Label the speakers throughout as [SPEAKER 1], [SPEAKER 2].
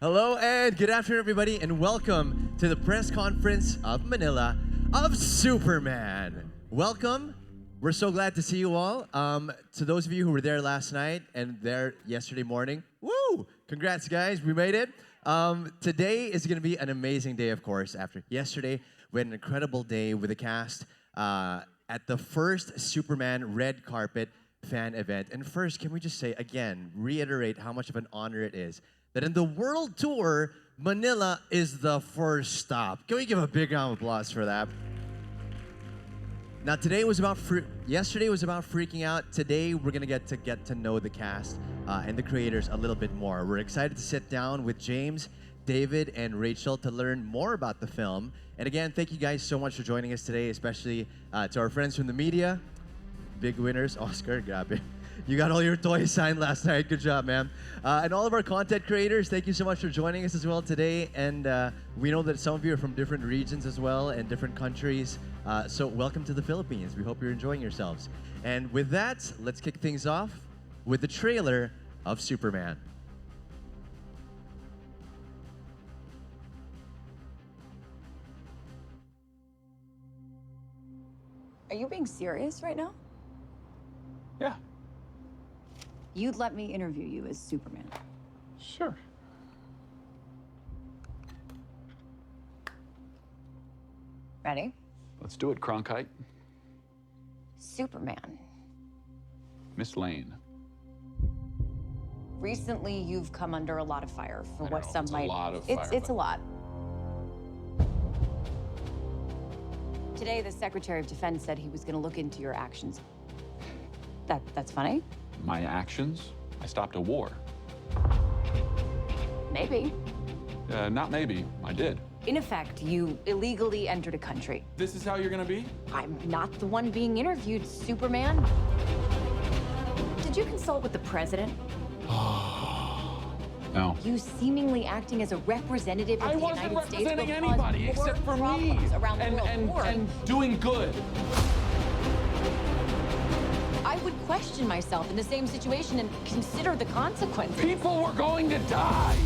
[SPEAKER 1] Hello and good afternoon, everybody, and welcome to the press conference of Manila of Superman. Welcome. We're so glad to see you all. To those of you who were there last night and there yesterday morning, woo! Congrats, guys. We made it. Today is going to be an amazing day, of course. After yesterday, we had an incredible day with the cast at the first Superman red carpet fan event. And first, can we just say again, reiterate how much of an honor it is that in the world tour, Manila is the first stop. Can we give a big round of applause for that? Now, yesterday was about freaking out. Today, we're gonna get to know the cast and the creators a little bit more. We're excited to sit down with James, David, and Rachel to learn more about the film. And again, thank you guys so much for joining us today, especially to our friends from the media. Big winners, Oscar, grabe. You got all your toys signed last night. Good job, man. And all of our content creators, thank you so much for joining us as well today. And we know that some of you are from different regions as well and different countries. So welcome to the Philippines. We hope you're enjoying yourselves. And with that, let's kick things off with the trailer of Superman.
[SPEAKER 2] Are you being serious right now?
[SPEAKER 3] Yeah,
[SPEAKER 2] You'd let me interview you as Superman.
[SPEAKER 3] sure.
[SPEAKER 2] Ready?
[SPEAKER 3] Let's do it, Cronkite.
[SPEAKER 2] Superman.
[SPEAKER 3] Miss Lane.
[SPEAKER 2] Recently, you've come under a lot of fire for
[SPEAKER 3] I
[SPEAKER 2] what
[SPEAKER 3] know,
[SPEAKER 2] some
[SPEAKER 3] it's a
[SPEAKER 2] might.
[SPEAKER 3] lot of
[SPEAKER 2] it's
[SPEAKER 3] fire,
[SPEAKER 2] it's a
[SPEAKER 3] but-
[SPEAKER 2] lot. Today, the Secretary of Defense said he was going to look into your actions. That's funny?
[SPEAKER 3] My actions? I stopped a war.
[SPEAKER 2] Maybe.
[SPEAKER 3] Not maybe, I did.
[SPEAKER 2] In effect, you illegally entered a country.
[SPEAKER 3] This is how you're gonna be?
[SPEAKER 2] I'm not the one being interviewed, Superman. Did you consult with the president?
[SPEAKER 3] No.
[SPEAKER 2] You seemingly acting as a representative of
[SPEAKER 3] I
[SPEAKER 2] the
[SPEAKER 3] wasn't
[SPEAKER 2] United States will
[SPEAKER 3] representing
[SPEAKER 2] cause
[SPEAKER 3] anybody
[SPEAKER 2] more
[SPEAKER 3] except for me.
[SPEAKER 2] problems around the world.
[SPEAKER 3] And doing good.
[SPEAKER 2] I would question myself in the same situation and consider the consequences.
[SPEAKER 3] People were going to die.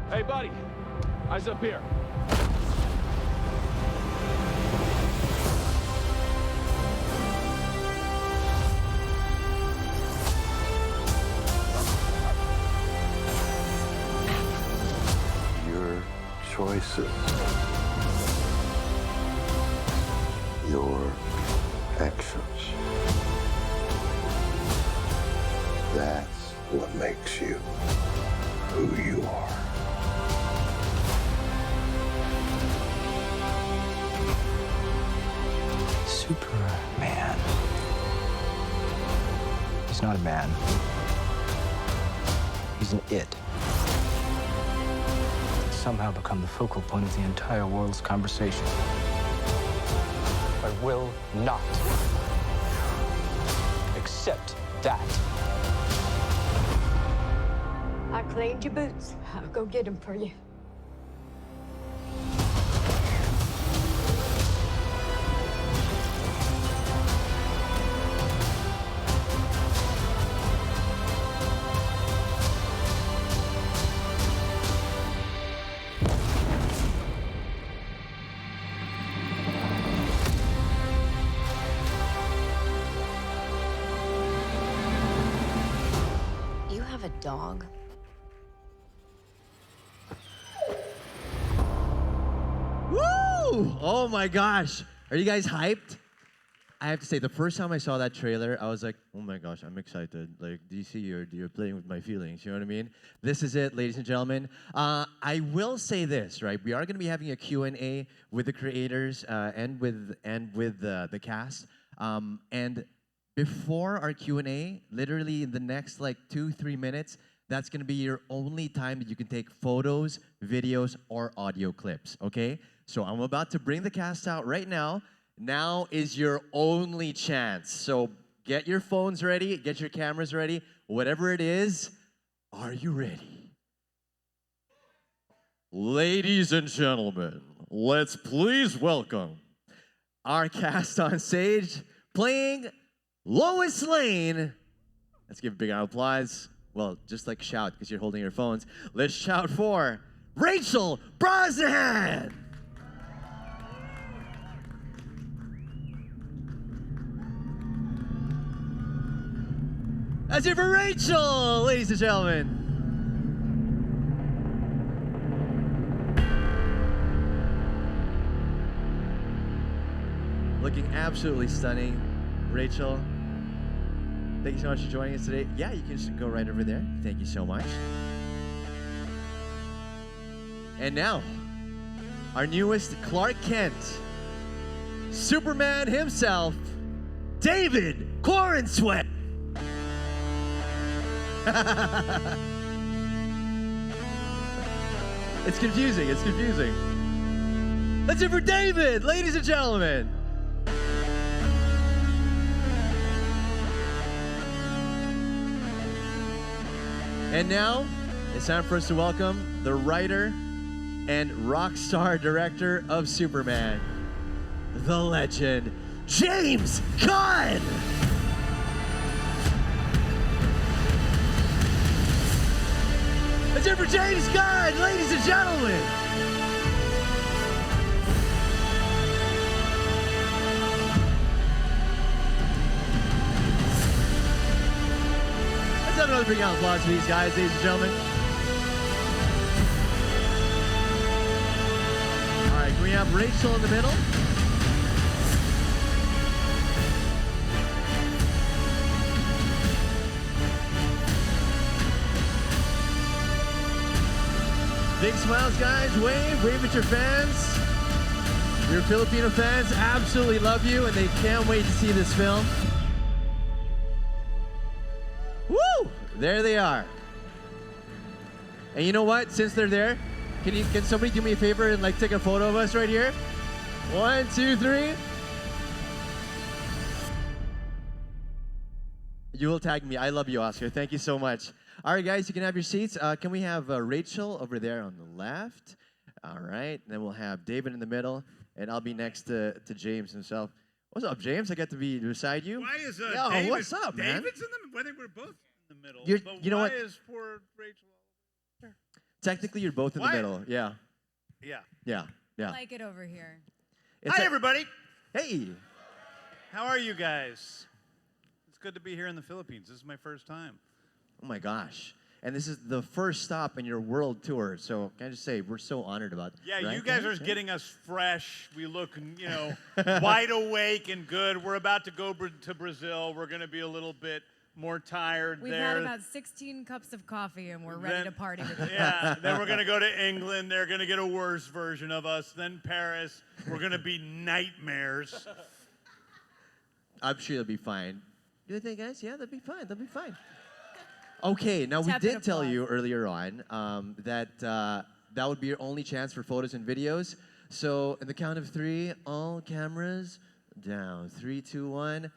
[SPEAKER 3] Hey, buddy. Eyes up here.
[SPEAKER 4] Your choices, your actions. That's what makes you who you are.
[SPEAKER 5] Superman. He's not a man. He's an it. He's somehow become the focal point of the entire world's conversation. I will not accept that.
[SPEAKER 6] I cleaned your boots. I'll go get them for you.
[SPEAKER 2] You have a dog?
[SPEAKER 1] Woo! Oh my gosh. Are you guys hyped? I have to say, the first time I saw that trailer, I was like, oh my gosh, I'm excited. Like, DC, you're playing with my feelings, you know what I mean? This is it, ladies and gentlemen. I will say this, right? We are going to be having a Q&A with the creators and with the cast. And before our Q&A, literally in the next like 2-3 minutes, that's going to be your only time that you can take photos, videos, or audio clips, okay? So I'm about to bring the cast out right now. Now is your only chance. So get your phones ready, get your cameras ready, whatever it is. Are you ready? Ladies and gentlemen, let's please welcome our cast on stage playing Lois Lane. Let's give a big round of applause. Well, just like shout because you're holding your phones. Let's shout for Rachel Brosnahan. That's it for Rachel, ladies and gentlemen. Looking absolutely stunning, Rachel. Thank you so much for joining us today. Yeah, you can just go right over there. Thank you so much. And now, our newest Clark Kent, Superman himself, David Corenswet. It's confusing, it's confusing. Let's hear for David, ladies and gentlemen. And now, it's time for us to welcome the writer and rock star director of Superman, the legend, James Gunn! Let's hear for James Gunn, ladies and gentlemen! Let's have another big round of applause for these guys, ladies and gentlemen. All right, can we have Rachel in the middle? Big smiles, guys. Wave at your fans. Your Filipino fans absolutely love you, and they can't wait to see this film. Woo! There they are. And you know what? Since they're there, can somebody do me a favor and take a photo of us right here? 1, 2, 3. You will tag me. I love you, Oscar. Thank you so much. All right, guys, you can have your seats. Can we have Rachel over there on the left? All right. Then we'll have David in the middle, and I'll be next to James himself. What's up, James? I get to be beside you.
[SPEAKER 7] Why is
[SPEAKER 1] Yo,
[SPEAKER 7] David,
[SPEAKER 1] what's up, man?
[SPEAKER 7] David's in the middle. I think we're both in the middle. But
[SPEAKER 1] you know
[SPEAKER 7] why
[SPEAKER 1] what?
[SPEAKER 7] is poor Rachel?
[SPEAKER 1] Technically, you're both in the middle. Yeah.
[SPEAKER 7] Yeah.
[SPEAKER 8] I like it over here.
[SPEAKER 7] Hi, everybody.
[SPEAKER 1] Hey.
[SPEAKER 7] How are you guys? It's good to be here in the Philippines. This is my first time.
[SPEAKER 1] Oh, my gosh. And this is the first stop in your world tour. So can I just say, we're so honored about it.
[SPEAKER 7] Yeah,
[SPEAKER 1] right?
[SPEAKER 7] you guys are getting us fresh. We look, wide awake and good. We're about to go to Brazil. We're going to be a little bit more tired
[SPEAKER 8] We've
[SPEAKER 7] there.
[SPEAKER 8] had about 16 cups of coffee and we're ready to party with you.
[SPEAKER 7] Yeah, then we're going to go to England. They're going to get a worse version of us. Then Paris. We're going to be nightmares.
[SPEAKER 1] I'm sure they'll be fine. You think, guys? Yeah, they'll be fine. They'll be fine. Okay, now we did tell you earlier on that that would be your only chance for photos and videos. So, in the count of 3, all cameras down. 3, 2, 1.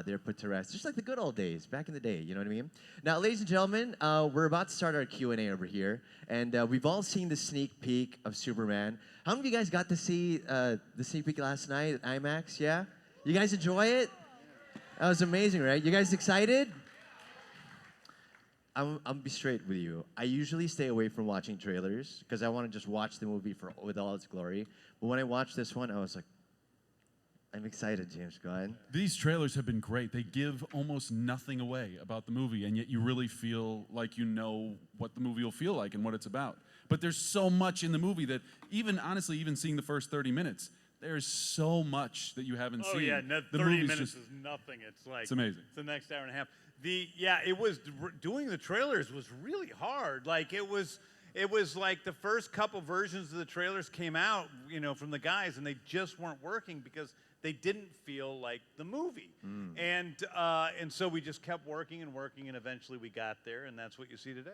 [SPEAKER 1] They're put to rest, just like the good old days back in the day. You know what I mean? Now, ladies and gentlemen, we're about to start our Q&A over here, and we've all seen the sneak peek of Superman. How many of you guys got to see the sneak peek last night at IMAX? Yeah, you guys enjoy it? That was amazing, right? You guys excited? I'm be straight with you. I usually stay away from watching trailers because I want to just watch the movie with all its glory. But when I watched this one, I was like, I'm excited, James Gunn.
[SPEAKER 9] These trailers have been great. They give almost nothing away about the movie, and yet you really feel like you know what the movie will feel like and what it's about. But there's so much in the movie that honestly, even seeing the first 30 minutes, there's so much that you haven't seen.
[SPEAKER 7] Oh yeah, 30 minutes is nothing. It's amazing. It's the next hour and a half. It was doing the trailers was really hard. It was like the first couple versions of the trailers came out, from the guys, and they just weren't working because they didn't feel like the movie. And so we just kept working, and eventually we got there, and that's what you see today.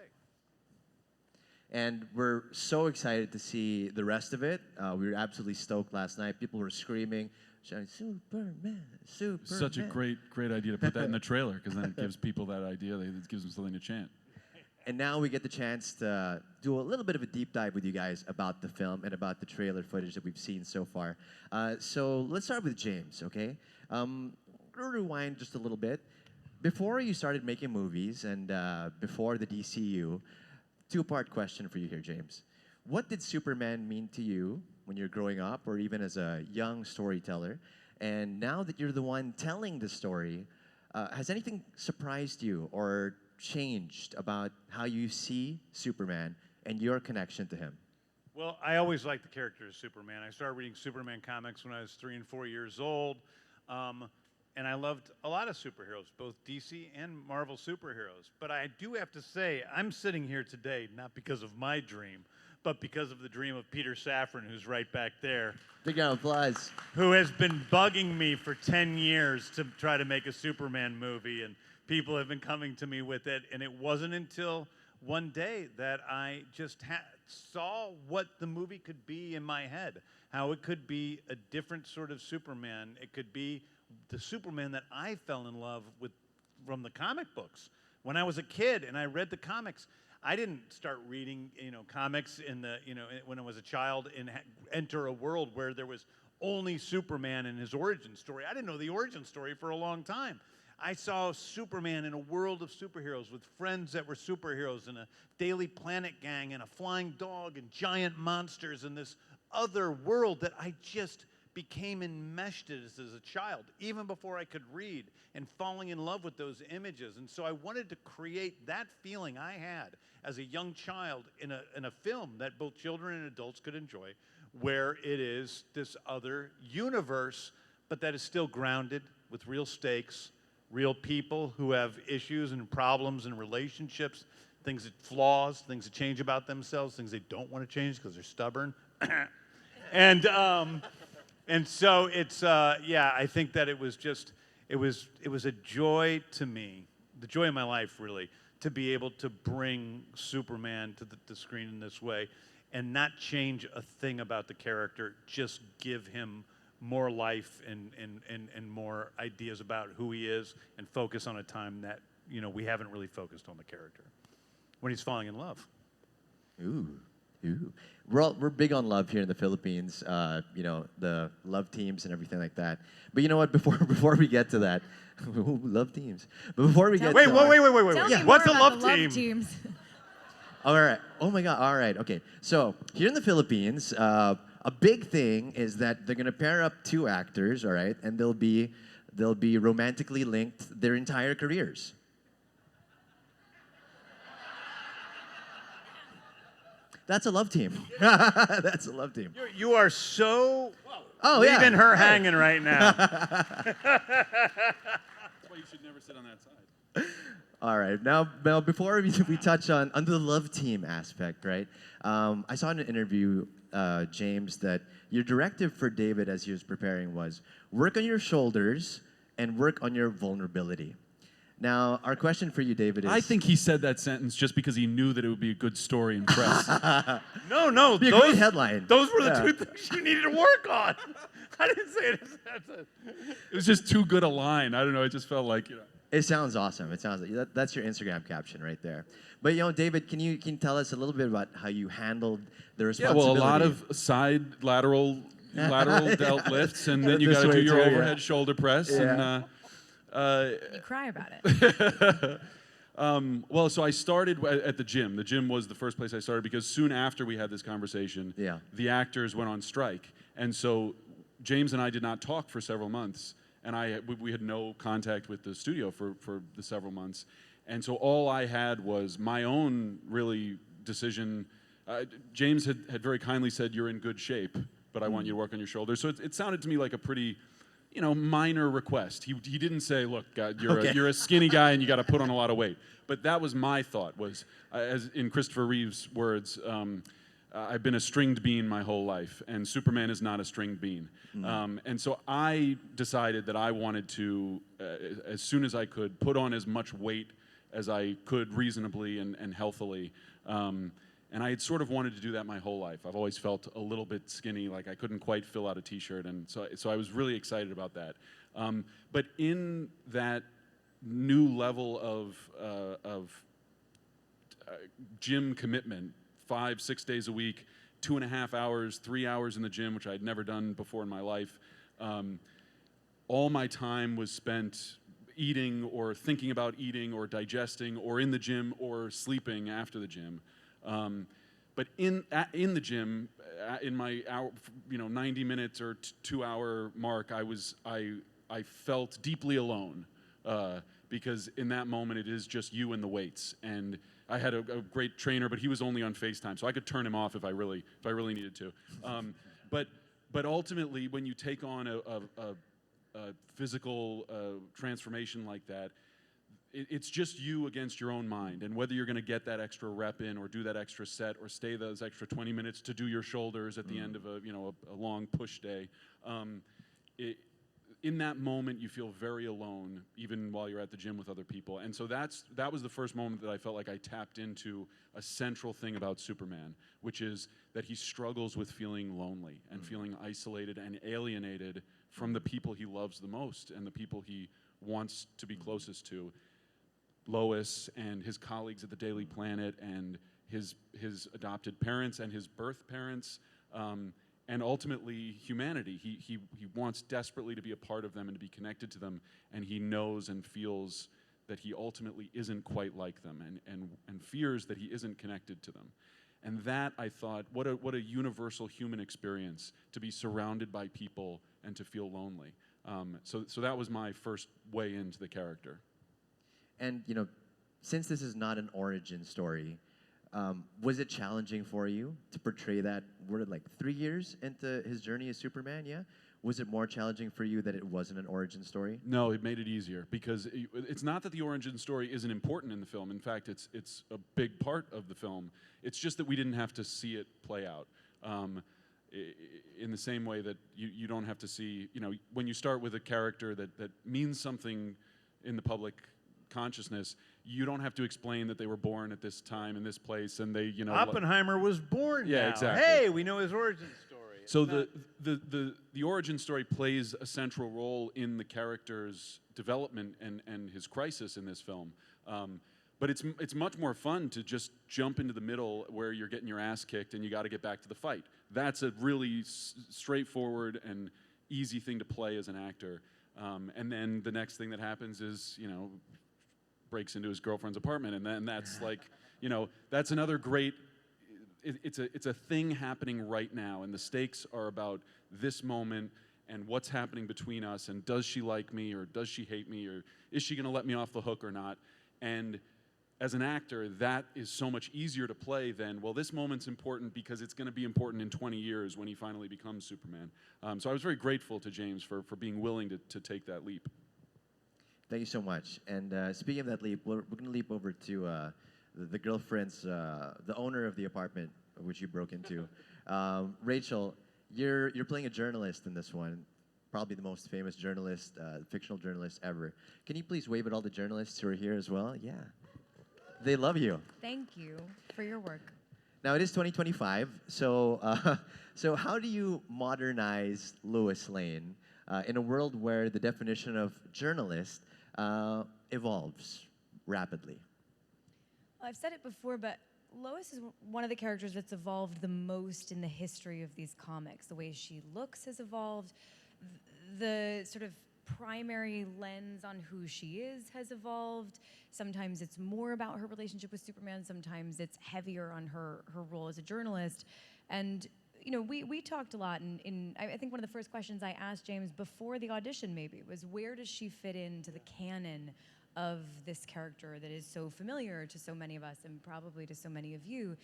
[SPEAKER 1] And we're so excited to see the rest of it. We were absolutely stoked last night. People were screaming, shouting, Superman, Superman.
[SPEAKER 9] Such a great idea to put that in the trailer, because then it gives people that idea. It gives them something to chant.
[SPEAKER 1] And now we get the chance to do a little bit of a deep dive with you guys about the film and about the trailer footage that we've seen so far. So let's start with James, okay? We'll rewind just a little bit. Before you started making movies and before the DCU, two-part question for you here, James. What did Superman mean to you when you're growing up or even as a young storyteller? And now that you're the one telling the story, has anything surprised you or changed about how you see Superman and your connection to him?
[SPEAKER 7] Well, I always liked the character of Superman. I started reading Superman comics when I was 3 and 4 years old. And I loved a lot of superheroes, both DC and Marvel superheroes. But I do have to say, I'm sitting here today not because of my dream, but because of the dream of Peter Safran, who's right back there.
[SPEAKER 1] Big round of applause.
[SPEAKER 7] Who has been bugging me for 10 years to try to make a Superman movie. And people have been coming to me with it. And it wasn't until one day that I just saw what the movie could be in my head, how it could be a different sort of Superman. It could be the Superman that I fell in love with from the comic books. When I was a kid and I read the comics, I didn't start reading, comics in the, when I was a child and enter a world where there was only Superman and his origin story. I didn't know the origin story for a long time. I saw Superman in a world of superheroes with friends that were superheroes and a Daily Planet gang and a flying dog and giant monsters and this other world that I just became enmeshed as a child, even before I could read, and falling in love with those images. And so I wanted to create that feeling I had as a young child in a film that both children and adults could enjoy, where it is this other universe, but that is still grounded with real stakes, real people who have issues and problems and relationships, things that flaws, things that change about themselves, things they don't want to change because they're stubborn. And so it's, I think that it was a joy to me, the joy of my life, really, to be able to bring Superman to the screen in this way and not change a thing about the character, just give him more life and more ideas about who he is and focus on a time that, we haven't really focused on the character when he's falling in love.
[SPEAKER 1] Ooh. We're big on love here in the Philippines, the love teams and everything like that. But you know what? Before we get to that, love teams. But before we get
[SPEAKER 7] wait,
[SPEAKER 1] to
[SPEAKER 7] wait. What's a love team?
[SPEAKER 8] Teams.
[SPEAKER 1] All right. Oh my God. All right. Okay. So here in the Philippines, a big thing is that they're gonna pair up two actors, all right, and they'll be romantically linked their entire careers. That's a love team. That's a love team.
[SPEAKER 7] You are so
[SPEAKER 1] leaving
[SPEAKER 7] her hanging right now.
[SPEAKER 9] That's why you should never sit on that side.
[SPEAKER 1] All right. Now, before we touch on the love team aspect, right? I saw in an interview, James, that your directive for David as he was preparing was work on your shoulders and work on your vulnerability. Now, our question for you, David, is...
[SPEAKER 9] I think he said that sentence just because he knew that it would be a good story in press.
[SPEAKER 7] No,
[SPEAKER 1] be a great headline.
[SPEAKER 7] Those were the two things you needed to work on. I didn't say it.
[SPEAKER 9] It was just too good a line. I don't know. It just felt like,
[SPEAKER 1] It sounds awesome. It sounds like that's your Instagram caption right there. But David, can you tell us a little bit about how you handled the responsibility?
[SPEAKER 9] Yeah, well, a lot of side lateral delt lifts, and then you got to do your overhead shoulder press.
[SPEAKER 1] Yeah.
[SPEAKER 9] And
[SPEAKER 8] You cry about it.
[SPEAKER 9] So I started at the gym. The gym was the first place I started because soon after we had this conversation, the actors went on strike. And so James and I did not talk for several months, and we had no contact with the studio for the several months. And so all I had was my own really decision. James had very kindly said, "You're in good shape, but I want you to work on your shoulders." So it sounded to me like a pretty minor request. He didn't say, "Look, you're a skinny guy and you got to put on a lot of weight." But that was my thought. Was as in Christopher Reeve's words, I've been a stringed bean my whole life, and Superman is not a stringed bean. And so I decided that I wanted to, as soon as I could, put on as much weight as I could reasonably and healthily. And I had sort of wanted to do that my whole life. I've always felt a little bit skinny, like I couldn't quite fill out a T-shirt, and so I was really excited about that. But in that new level of gym commitment, 5-6 days a week, 2.5 hours, 3 hours in the gym, which I'd never done before in my life. All my time was spent eating or thinking about eating or digesting or in the gym or sleeping after the gym. But in the gym, in my hour, 90 minutes or 2 hour mark, I felt deeply alone because in that moment it is just you and the weights. And I had a great trainer, but he was only on FaceTime, so I could turn him off if I really needed to. But ultimately, when you take on a physical transformation like that, it's just you against your own mind, and whether you're going to get that extra rep in or do that extra set or stay those extra 20 minutes to do your shoulders at the end of a long push day. In that moment, you feel very alone, even while you're at the gym with other people. And so that was the first moment that I felt like I tapped into a central thing about Superman, which is that he struggles with feeling lonely and feeling isolated and alienated from the people he loves the most and the people he wants to be closest to. Lois and his colleagues at the Daily Planet and his adopted parents and his birth parents, and ultimately humanity. He wants desperately to be a part of them and to be connected to them, and he knows and feels that he ultimately isn't quite like them and fears that he isn't connected to them. And that, I thought, what a universal human experience, to be surrounded by people and to feel lonely. So that was my first way into the character.
[SPEAKER 1] And, since this is not an origin story, was it challenging for you to portray that? We're like 3 years into his journey as Superman, yeah? Was it more challenging for you that it wasn't an origin story?
[SPEAKER 9] No, it made it easier, because it's not that the origin story isn't important in the film. In fact, it's a big part of the film. It's just that we didn't have to see it play out. In the same way that you don't have to see, when you start with a character that means something in the public consciousness, you don't have to explain that they were born at this time in this place and they,
[SPEAKER 7] Oppenheimer was born
[SPEAKER 9] Yeah,
[SPEAKER 7] now.
[SPEAKER 9] exactly.
[SPEAKER 7] Hey, we know his origin story.
[SPEAKER 9] So the origin story plays a central role in the character's development and his crisis in this film. But it's much more fun to just jump into the middle where you're getting your ass kicked and you got to get back to the fight. That's a really straightforward and easy thing to play as an actor. And then the next thing that happens is, breaks into his girlfriend's apartment, and then that's like, that's another great. It's a thing happening right now, and the stakes are about this moment and what's happening between us, and does she like me or does she hate me, or is she going to let me off the hook or not? And as an actor, that is so much easier to play than, well, this moment's important because it's going to be important in 20 years when he finally becomes Superman. So I was very grateful to James for being willing to take that leap.
[SPEAKER 1] Thank you so much. And speaking of that leap, we're going to leap over to the girlfriend's, the owner of the apartment which you broke into. Rachel, you're playing a journalist in this one, probably the most famous journalist, fictional journalist ever. Can you please wave at all the journalists who are here as well? Yeah. They love you.
[SPEAKER 8] Thank you for your work.
[SPEAKER 1] Now, it is 2025, so how do you modernize Lois Lane in a world where the definition of journalist evolves rapidly?
[SPEAKER 8] I've said it before, but Lois is one of the characters that's evolved the most in the history of these comics. The way she looks has evolved. The sort of primary lens on who she is has evolved. Sometimes it's more about her relationship with Superman. Sometimes it's heavier on her role as a journalist. And we talked a lot, and I think one of the first questions I asked James before the audition maybe was, where does she fit into the canon of this character that is so familiar to so many of us and probably to so many of you?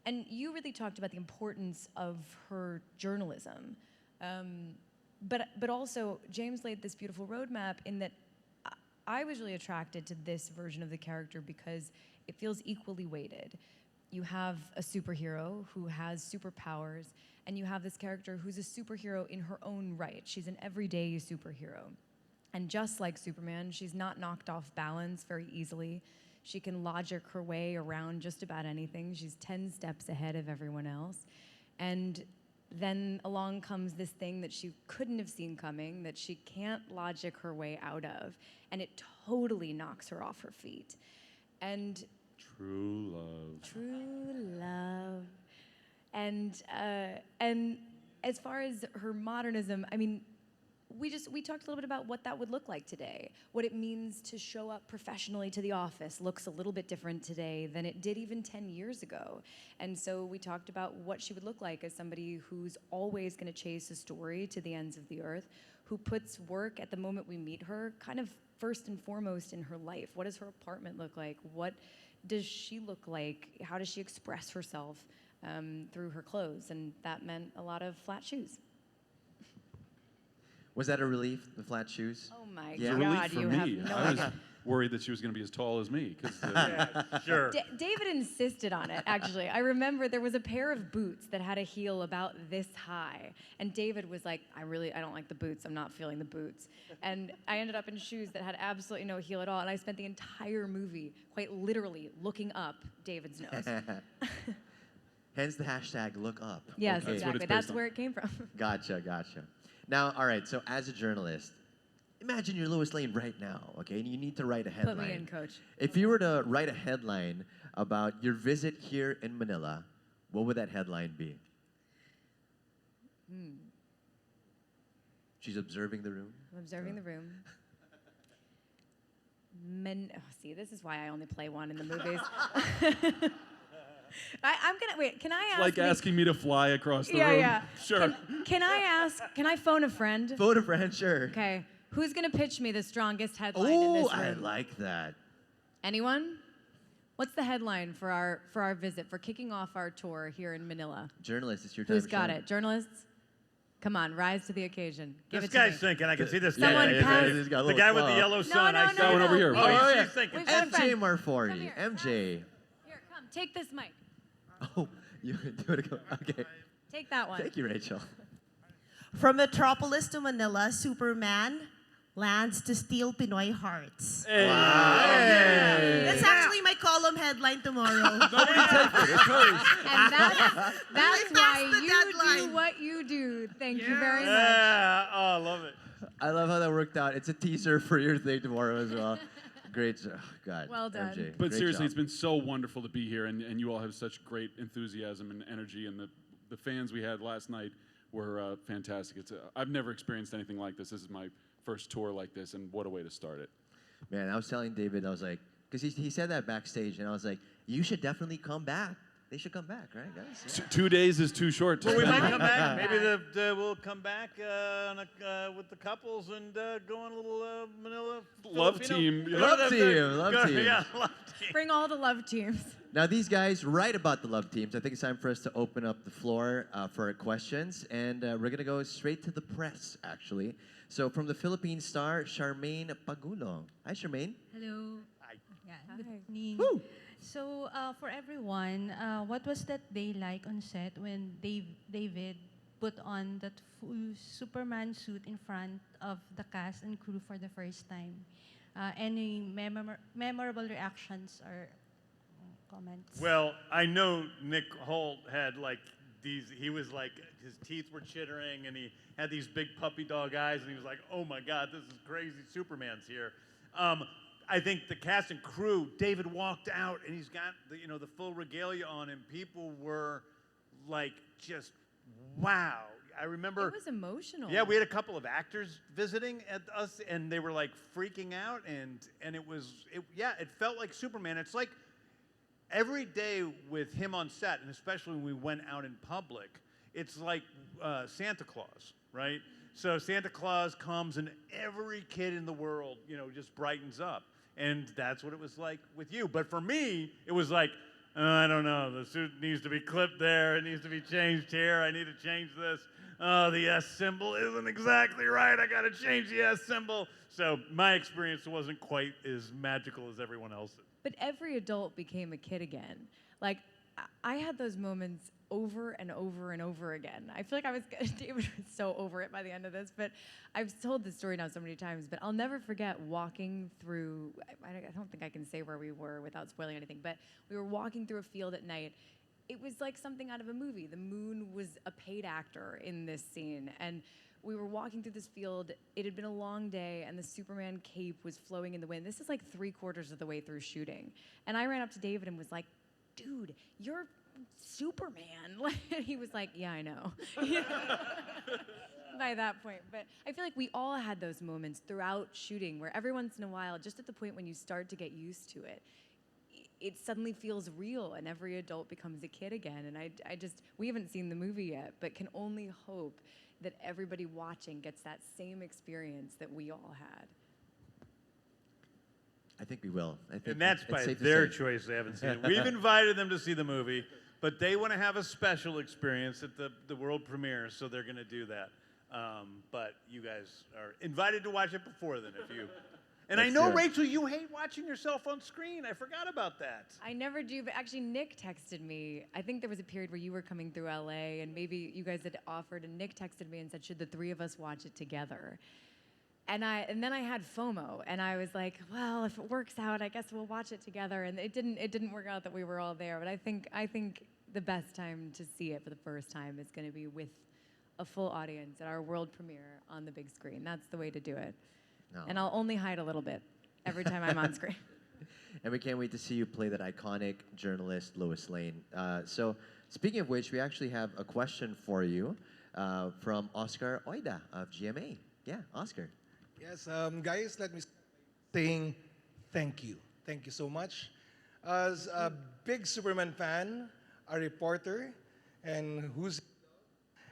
[SPEAKER 8] And you really talked about the importance of her journalism. But also, James laid this beautiful roadmap in that I was really attracted to this version of the character because it feels equally weighted. You have a superhero who has superpowers, and you have this character who's a superhero in her own right. She's an everyday superhero. And just like Superman, she's not knocked off balance very easily. She can logic her way around just about anything. She's 10 steps ahead of everyone else. And then along comes this thing that she couldn't have seen coming, that she can't logic her way out of, and it totally knocks her off her feet. And
[SPEAKER 9] True love.
[SPEAKER 8] True love. And as far as her modernism, I mean, we talked a little bit about what that would look like today. What it means to show up professionally to the office looks a little bit different today than it did even 10 years ago. And so we talked about what she would look like as somebody who's always going to chase a story to the ends of the earth, who puts work at the moment we meet her kind of first and foremost in her life. What does her apartment look like? What does she look like? How does she express herself through her clothes? And that meant a lot of flat shoes.
[SPEAKER 1] Was that a relief, the flat shoes?
[SPEAKER 8] Oh my
[SPEAKER 1] Yeah.
[SPEAKER 9] It was a
[SPEAKER 8] God,
[SPEAKER 9] relief for
[SPEAKER 8] you
[SPEAKER 9] me.
[SPEAKER 8] have no
[SPEAKER 9] I was
[SPEAKER 8] idea.
[SPEAKER 9] worried that she was going to be as tall as me.
[SPEAKER 7] Sure.
[SPEAKER 8] David insisted on it, actually. I remember there was a pair of boots that had a heel about this high. And David was like, I don't like the boots. I'm not feeling the boots. And I ended up in shoes that had absolutely no heel at all. And I spent the entire movie, quite literally, looking up David's nose.
[SPEAKER 1] Hence the hashtag look up.
[SPEAKER 8] Yes,
[SPEAKER 1] Okay.
[SPEAKER 8] exactly.
[SPEAKER 9] based
[SPEAKER 8] That's
[SPEAKER 9] on.
[SPEAKER 8] where it came from.
[SPEAKER 1] Gotcha. Now, all right, so as a journalist, imagine you're Lois Lane right now, okay, and you need to write a headline.
[SPEAKER 8] Put me in, coach.
[SPEAKER 1] If you were to write a headline about your visit here in Manila, what would that headline be? She's observing the room.
[SPEAKER 8] I'm observing the room. See, this is why I only play one in the movies. Wait, can I ask?
[SPEAKER 9] Like asking me to fly across the
[SPEAKER 8] Yeah,
[SPEAKER 9] room.
[SPEAKER 8] yeah.
[SPEAKER 9] Sure.
[SPEAKER 8] Can I phone a friend?
[SPEAKER 1] Phone a friend, sure.
[SPEAKER 8] Okay. Who's going to pitch me the strongest headline in
[SPEAKER 1] Oh,
[SPEAKER 8] this
[SPEAKER 1] I
[SPEAKER 8] room?
[SPEAKER 1] like that.
[SPEAKER 8] Anyone? What's the headline for our visit, for kicking off our tour here in Manila?
[SPEAKER 1] Journalist, it's your time.
[SPEAKER 8] Who's got
[SPEAKER 1] shine.
[SPEAKER 8] it? Journalists? Come on, rise to the occasion. Give
[SPEAKER 7] This
[SPEAKER 8] it to
[SPEAKER 7] guy's
[SPEAKER 8] me.
[SPEAKER 7] thinking. I can see this
[SPEAKER 8] Someone
[SPEAKER 7] guy.
[SPEAKER 8] pass-
[SPEAKER 1] He's got a
[SPEAKER 7] The
[SPEAKER 1] little
[SPEAKER 7] guy with the
[SPEAKER 1] claw.
[SPEAKER 7] yellow sun.
[SPEAKER 8] no,
[SPEAKER 7] I
[SPEAKER 8] no,
[SPEAKER 7] saw
[SPEAKER 9] one over here.
[SPEAKER 7] Oh,
[SPEAKER 1] Oh,
[SPEAKER 7] he's
[SPEAKER 1] yeah.
[SPEAKER 7] thinking.
[SPEAKER 8] We've got a
[SPEAKER 1] MJ
[SPEAKER 8] friend.
[SPEAKER 1] Marfori.
[SPEAKER 8] Come here.
[SPEAKER 1] MJ.
[SPEAKER 8] Here, come. Take this mic.
[SPEAKER 1] Oh, you want to go? Okay.
[SPEAKER 8] Take that one.
[SPEAKER 1] Thank you, Rachel.
[SPEAKER 10] From Metropolis to Manila, Superman lands to steal Pinoy hearts. That's actually my column headline tomorrow.
[SPEAKER 9] Nobody take it. It's hers.
[SPEAKER 8] And that's
[SPEAKER 10] passed
[SPEAKER 8] why
[SPEAKER 10] the
[SPEAKER 8] you
[SPEAKER 10] deadline.
[SPEAKER 8] do what you do. Thank you very much.
[SPEAKER 7] Yeah. Oh, I love it.
[SPEAKER 1] I love how that worked out. It's a teaser for your thing tomorrow as well. Great. Oh, God.
[SPEAKER 8] Well done.
[SPEAKER 1] MJ,
[SPEAKER 9] But
[SPEAKER 1] great
[SPEAKER 9] seriously,
[SPEAKER 1] job.
[SPEAKER 9] it's been so wonderful to be here, and you all have such great enthusiasm and energy, and the fans we had last night were fantastic. I've never experienced anything like this. This is my first tour like this, and what a way to start it.
[SPEAKER 1] Man, I was telling David, I was like, because he said that backstage, and I was like, you should definitely come back. They should come back, right, guys? Yeah.
[SPEAKER 9] 2 days is too short.
[SPEAKER 7] Well, we might come back. Maybe we'll come back with the couples and go on a little Manila
[SPEAKER 9] Love
[SPEAKER 7] Filipino-
[SPEAKER 9] team.
[SPEAKER 7] go to
[SPEAKER 1] Love
[SPEAKER 7] the-
[SPEAKER 1] team, love
[SPEAKER 7] go-
[SPEAKER 1] team.
[SPEAKER 7] Yeah, love team.
[SPEAKER 8] Bring all the love teams.
[SPEAKER 1] Now, these guys write about the love teams. I think it's time for us to open up the floor for questions, and we're going to go straight to the press, actually. So, from the Philippine star, Charmaine Pagulo. Hi, Charmaine.
[SPEAKER 11] Hello. Yeah, good evening.
[SPEAKER 1] Woo!
[SPEAKER 11] So, for everyone, what was that day like on set when David put on that full Superman suit in front of the cast and crew for the first time? Any memorable reactions or comments?
[SPEAKER 7] Well, I know Nick Holt had like these. He was like, his teeth were chittering, and he had these big puppy dog eyes, and he was like, "Oh my God, this is crazy! Superman's here." I think the cast and crew. David walked out, and he's got the full regalia on, and people were like, just wow. I remember
[SPEAKER 8] It was emotional.
[SPEAKER 7] Yeah, we had a couple of actors visiting at us, and they were like freaking out, and it felt like Superman. It's like every day with him on set, and especially when we went out in public, it's like Santa Claus, right? So Santa Claus comes, and every kid in the world, just brightens up, and that's what it was like with you. But for me, it was like, I don't know, the suit needs to be clipped there, it needs to be changed here, I need to change this. Oh, the S symbol isn't exactly right. I got to change the S symbol. So my experience wasn't quite as magical as everyone else's.
[SPEAKER 8] But every adult became a kid again. Like, I had those moments over and over and over again. I feel like David was so over it by the end of this, but I've told this story now so many times, but I'll never forget walking through, I don't think I can say where we were without spoiling anything, but we were walking through a field at night, it was like something out of a movie. The moon was a paid actor in this scene, and we were walking through this field. It had been a long day, and the Superman cape was flowing in the wind. This is like 3/4 of the way through shooting. And I ran up to David and was like, dude, you're Superman. And he was like, yeah, I know. By that point. But I feel like we all had those moments throughout shooting where every once in a while, just at the point when you start to get used to it, it suddenly feels real and every adult becomes a kid again. And I just, we haven't seen the movie yet, but can only hope that everybody watching gets that same experience that we all had.
[SPEAKER 1] I think we will. I think
[SPEAKER 7] And that's
[SPEAKER 1] it's
[SPEAKER 7] by
[SPEAKER 1] safe to
[SPEAKER 7] their
[SPEAKER 1] say.
[SPEAKER 7] choice. They haven't seen it. We've invited them to see the movie, but they want to have a special experience at the world premiere, so they're going to do that. But you guys are invited to watch it before then, if you. And I know, Rachel, you hate watching yourself on screen. I forgot about that.
[SPEAKER 8] I never do, but actually Nick texted me. I think there was a period where you were coming through LA and maybe you guys had offered, and Nick texted me and said, should the three of us watch it together? And then I had FOMO, and I was like, well, if it works out, I guess we'll watch it together. And it didn't work out that we were all there, but I think the best time to see it for the first time is going to be with a full audience at our world premiere on the big screen. That's the way to do it.
[SPEAKER 1] No.
[SPEAKER 8] And I'll only hide a little bit every time I'm on screen.
[SPEAKER 1] And we can't wait to see you play that iconic journalist, Lois Lane. So, speaking of which, we actually have a question for you from Oscar Oida of GMA. Yeah, Oscar.
[SPEAKER 12] Yes, guys, let me saying thank you. Thank you so much. As a big Superman fan, a reporter, and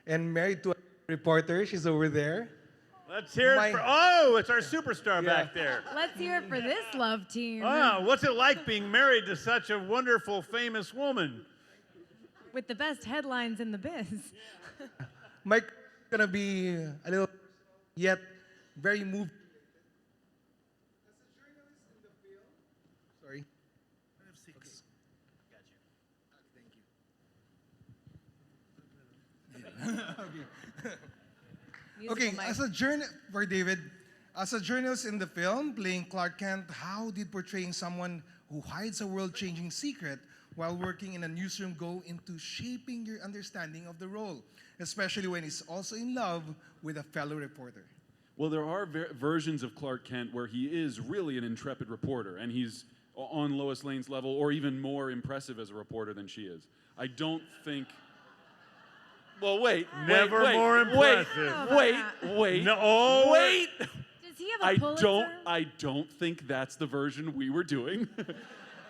[SPEAKER 12] married to a reporter, she's over there.
[SPEAKER 7] Let's hear it for, it's our superstar back there.
[SPEAKER 8] Let's hear it for this love team.
[SPEAKER 7] Wow, what's it like being married to such a wonderful, famous woman?
[SPEAKER 8] With the best headlines in the biz.
[SPEAKER 12] Mike gonna be a little, yet very moved. As a journalist in the film, sorry. I have 6. Got you. Thank you. Okay, for David, as a journalist in the film, playing Clark Kent, how did portraying someone who hides a world-changing secret while working in a newsroom go into shaping your understanding of the role, especially when he's also in love with a fellow reporter?
[SPEAKER 9] Well, there are versions of Clark Kent where he is really an intrepid reporter, and he's on Lois Lane's level, or even more impressive as a reporter than she is. I don't think... Well, wait.
[SPEAKER 7] Never more impressive.
[SPEAKER 9] Wait.
[SPEAKER 7] No.
[SPEAKER 9] Wait.
[SPEAKER 8] Does he have a Pulitzer?
[SPEAKER 9] I don't think that's the version we were doing.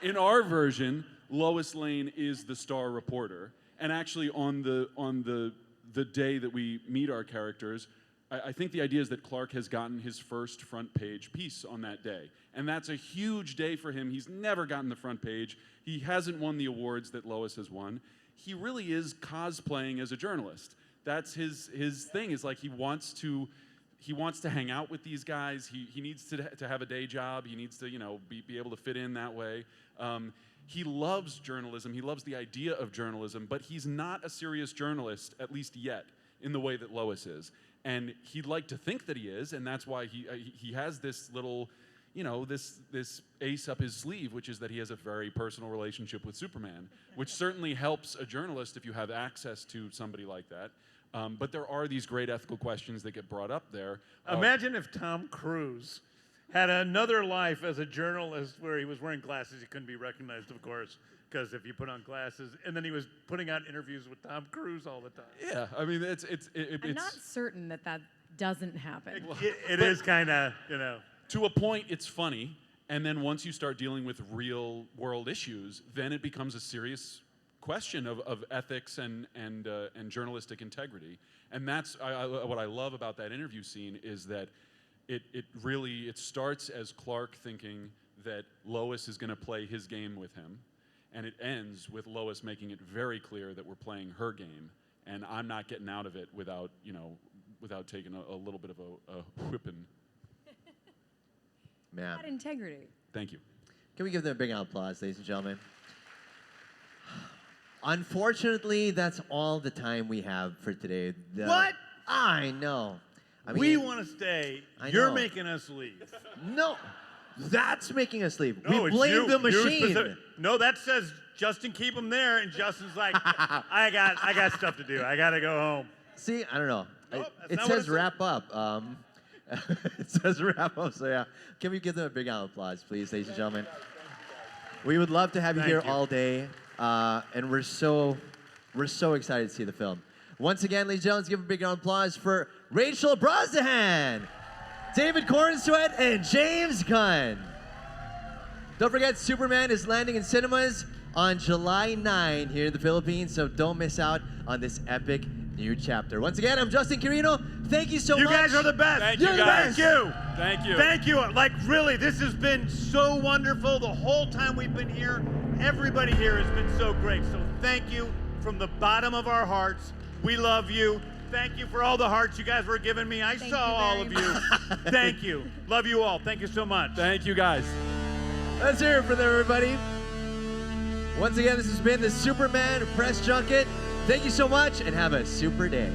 [SPEAKER 9] In our version, Lois Lane is the star reporter, and actually on the day that we meet our characters, I think the idea is that Clark has gotten his first front page piece on that day. And that's a huge day for him. He's never gotten the front page. He hasn't won the awards that Lois has won. He really is cosplaying as a journalist. That's his thing, is like he wants to hang out with these guys. He needs to have a day job. He needs to, be able to fit in that way. He loves journalism. He loves the idea of journalism, but he's not a serious journalist, at least yet, in the way that Lois is. And he'd like to think that he is, and that's why he has this little, this ace up his sleeve, which is that he has a very personal relationship with Superman, which certainly helps a journalist if you have access to somebody like that. But there are these great ethical questions that get brought up there.
[SPEAKER 7] Imagine if Tom Cruise had another life as a journalist where he was wearing glasses. He couldn't be recognized, of course, because if you put on glasses, and then he was putting out interviews with Tom Cruise all the time.
[SPEAKER 9] Yeah, I mean,
[SPEAKER 8] I'm not certain that doesn't happen.
[SPEAKER 7] It is kind of,
[SPEAKER 9] To a point, it's funny, and then once you start dealing with real world issues, then it becomes a serious question of ethics and journalistic integrity. And that's what I love about that interview scene, is that it starts as Clark thinking that Lois is going to play his game with him, and it ends with Lois making it very clear that we're playing her game, and I'm not getting out of it without taking a little bit of a whipping.
[SPEAKER 1] Man.
[SPEAKER 8] Not integrity.
[SPEAKER 9] Thank you.
[SPEAKER 1] Can we give them a big applause, ladies and gentlemen? Unfortunately, that's all the time we have for today.
[SPEAKER 7] What?
[SPEAKER 1] I know.
[SPEAKER 7] We want to stay. You're making us leave.
[SPEAKER 1] No. That's making us leave.
[SPEAKER 7] No,
[SPEAKER 1] We
[SPEAKER 7] it's
[SPEAKER 1] blame
[SPEAKER 7] you.
[SPEAKER 1] the
[SPEAKER 7] You
[SPEAKER 1] machine.
[SPEAKER 7] specific- No, that says Justin, keep him there, and Justin's like, I got stuff to do. I gotta go home.
[SPEAKER 1] See, I don't know.
[SPEAKER 7] Nope, that's
[SPEAKER 1] It
[SPEAKER 7] not what
[SPEAKER 1] says
[SPEAKER 7] it said.
[SPEAKER 1] wrap up. It says wrap up. So yeah, can we give them a big round of applause, please, ladies and gentlemen? We would love to have you
[SPEAKER 7] Thank
[SPEAKER 1] here
[SPEAKER 7] you.
[SPEAKER 1] all day, and we're so excited to see the film. Once again, ladies and gentlemen, let's give a big round of applause for Rachel Brosnahan, David Corenswet, and James Gunn. Don't forget, Superman is landing in cinemas on July 9 here in the Philippines, so don't miss out on this epic new chapter. Once again, I'm Justin Quirino. Thank you so much.
[SPEAKER 7] You guys are the best.
[SPEAKER 3] Thank you,
[SPEAKER 7] You're
[SPEAKER 3] guys.
[SPEAKER 7] Thank you.
[SPEAKER 3] Thank you.
[SPEAKER 7] Thank you. Like, really, this has been so wonderful. The whole time we've been here, everybody here has been so great. So thank you from the bottom of our hearts. We love you. Thank you for all the hearts you guys were giving me. I saw all of you. Thank you. Love you all. Thank you so much.
[SPEAKER 3] Thank you, guys.
[SPEAKER 1] Let's hear it for them, everybody. Once again, this has been the Superman Press Junket. Thank you so much, and have a super day.